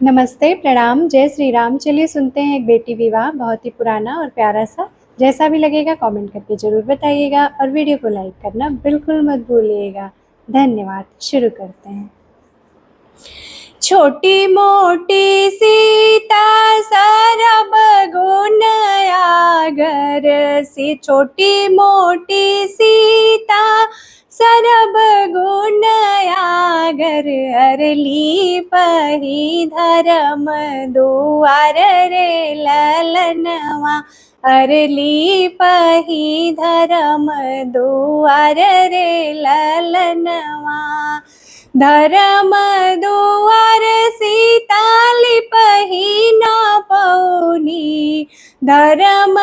नमस्ते, प्रणाम, जय श्री राम। चलिए सुनते हैं एक बेटी विवाह, बहुत ही पुराना और प्यारा सा। जैसा भी लगेगा कमेंट करके ज़रूर बताइएगा और वीडियो को लाइक करना बिल्कुल मत भूलिएगा। धन्यवाद। शुरू करते हैं। छोटी मोटी सीता सरब गुण आगर सी, छोटी मोटी सीता सरब गुण आगर, अरली पही धर्म दुआर रे ललनवा, अरली पही धर्म दुआर रे ललनवा। धर्म दुआर सीता लिपही न पौनी, धर्म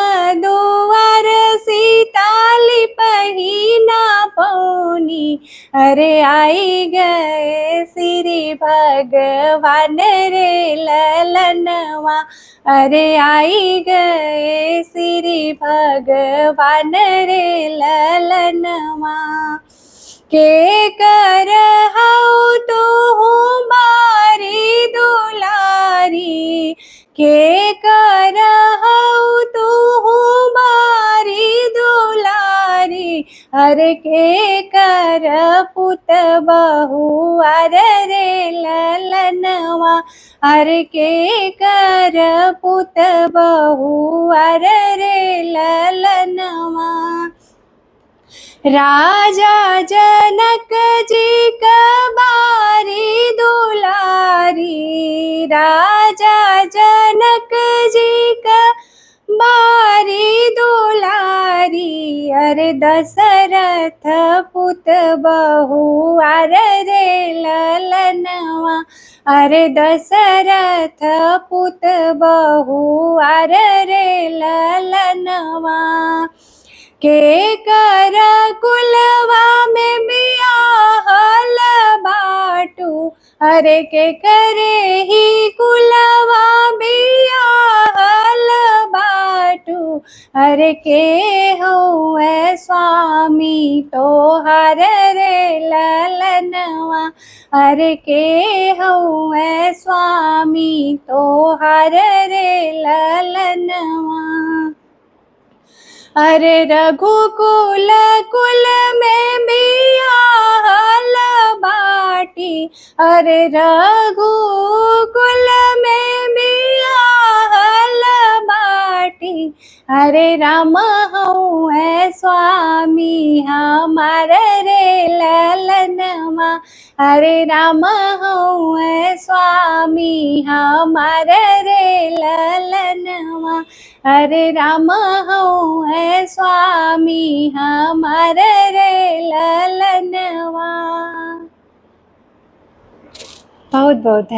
दुआर सीता लिपही न पौनी, अरे आई गए श्री भगवान रे ललनवा, अरे आई गए श्री भगवान रे ललनवा। के कर हऊ तू बारी दुलारी, के कर हऊ तू बारी दुलारी, अरे के कर पुत बहु अर रे ललनवा, अरे के कर पुत बहु अर रे ललनवा। राजा जनक जी का बारी दुलारी, राजा जनक जी का बारी दुलारी, अरे दशरथ पुत बहु अर रे ललनवा, अरे दशरथ पुत बहु अर रे ललनवा। के कर कुलवा में बियाहल बाटू, अरे के करे ही कुलवा बियाहल बाटू, अरे के हउए स्वामी तोहार रे ललनवा, अरे के हउए स्वामी तोहार रे ललनवा। अरे रघुकुल कुल में बियाहल बाटी, अरे रघुकुल में बियाहल बाटी, अरे राम हउए स्वामी हमार रे ललनवा, अरे राम हउए स्वामी हमार रे ललनवा, अरे राम हउए स्वामी हमार रे ललनवा। बहुत बहुत धन्यवाद।